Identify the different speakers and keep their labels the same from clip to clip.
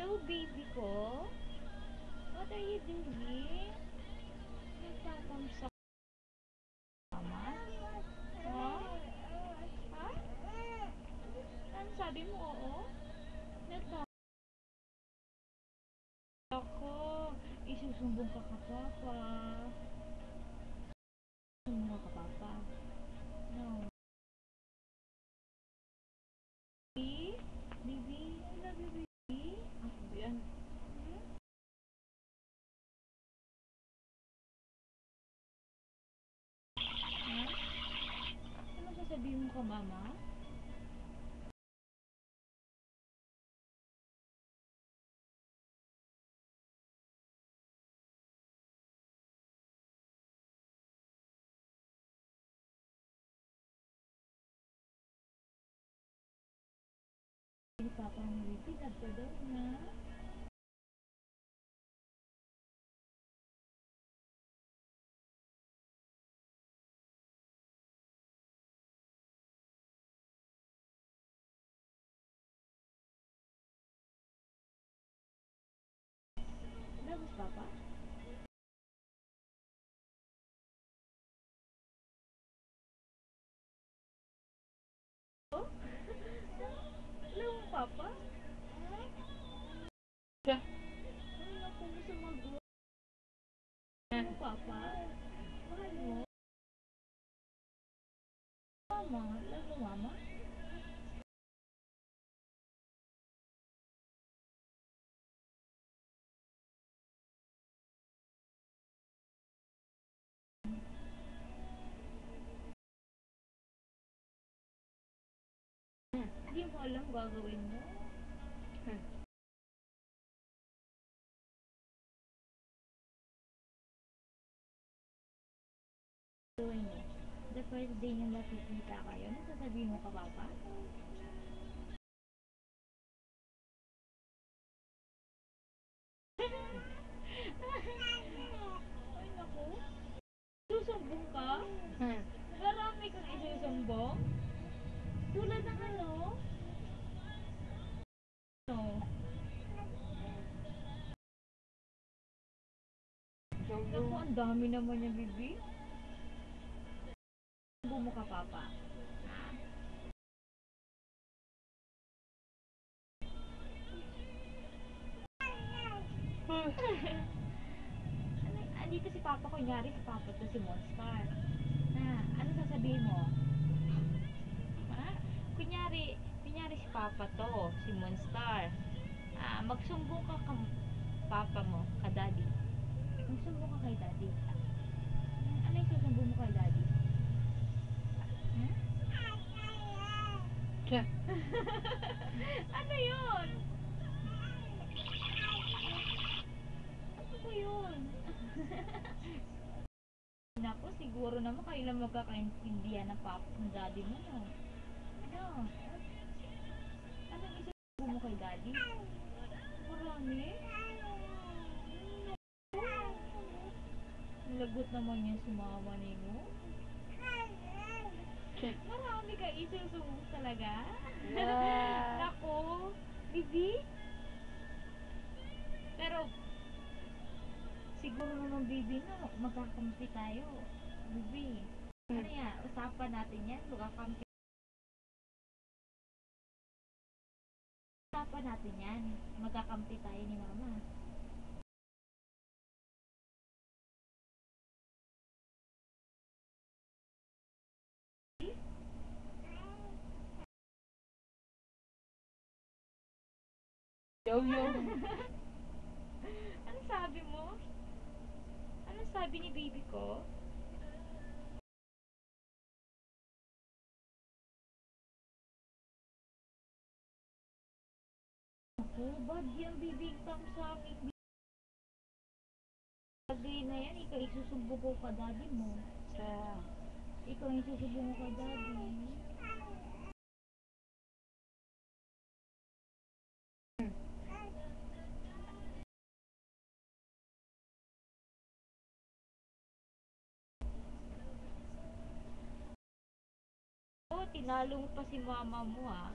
Speaker 1: Hello, baby ko. What are you doing? Nagtatangsa ka, mama? Ha? Ha? Ano sabi mo, oo? Nagtatangsa ako. Isusumbong ka ka, papa. Isusumbong ka, papa. No. Baby? Baby? I love you, baby. Ako yan. Ha? Ano sasabihin mo ka, mama? Si papa ni baby, love daw na. Love papa? Oh? Love papa? Siya. Ay, naku, gusto mag-go. Papa? Mahal mo? Mama? Love mo, mama? Hindi mo alam gagawin mo. Gagawin mo. The first day na nakikita kayo, ano sasabihin mo ka, papa? Ay, naku. Susumbong ka? Marami kang isusumbong? Tulad ng ano? No. Naku, ang dami naman yung bibi. Sumbong mo ka, papa? Andito si papa, kunyari si papa to si Monster. Ano sasabihin mo? Ha? Kunyari si papa to, si Monster. Magsumbong ka ka papa mo, ka daddy. Magsumbong ka kay daddy. Ano yung susumbong mo kay daddy? Ha? Siya. Ano yun? Ano ba yun? Naku, siguro naman kayo lang magkakaintindihan ng papa ng daddy mo, no? Ano? Anong isusumbong mo kay daddy? Marami? Lagot naman yan si mama ni mo. Marami ka isusumbong talaga? Naku, bibi? Pero, siguro naman bibi no, magkakampi tayo. Bibi, ano yan? Usapan natin yan, magkakampi. Usapan natin yan, magkakampi tayo ni mama. Yo. Ano sabi mo? Ano sabi ni baby ko? Ako, bad yan bibig tam sa akin. Bagay na yan, ikaw isusumbong ko ka daddy mo. Ikaw isusumbong ko ka daddy. Oh, tinalo mo pa si mama mo, ah.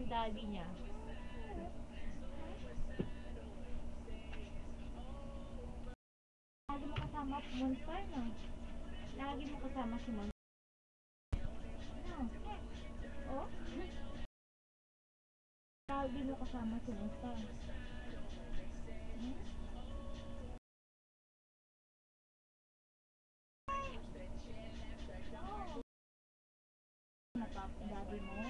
Speaker 1: daddy niya. Lagi mo kasama si Monster, no? Lagi mo kasama si Monster. No? Oh? Lagi mo kasama si Monster. Hmm? Natap daddy mo.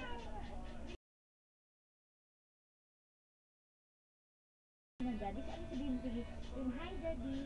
Speaker 1: Daddy, ano sabihin mo? Sige, hi daddy.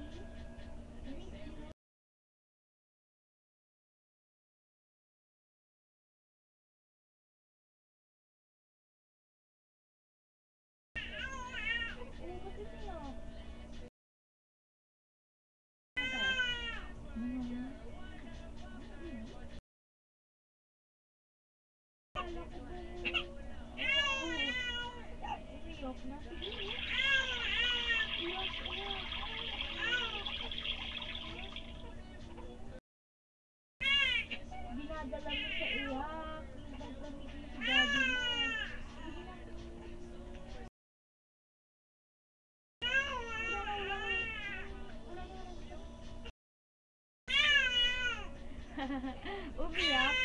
Speaker 1: Dinadala mo sa iyak. Nagdamit mo si daddy mo. Umiyak.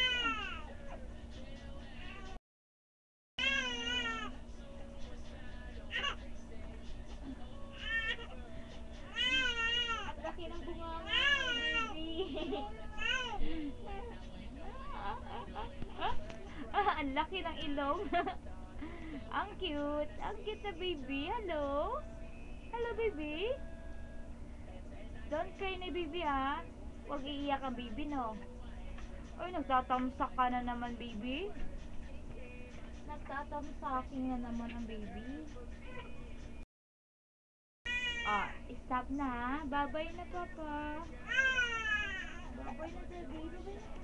Speaker 1: At laki ng bunga mo, baby. Ang laki ng ilong. Ang cute. Ang cute na baby. Hello? Hello, baby? Don't cry na, baby, ha? Huwag iiyak ang baby, no? Ay, nagtatamsak ka na naman, baby. Nagtatamsaking na naman ang baby. Ah, stop na, ha? Bye-bye na, papa. Bye-bye na, baby. Bye-bye na.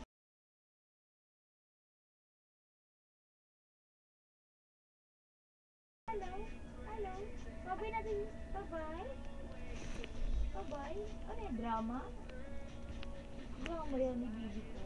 Speaker 1: Hello? Hello? Bye-bye na, baby. Bye-bye. Bye-bye. Ano yung drama? Drama yan ni baby ko.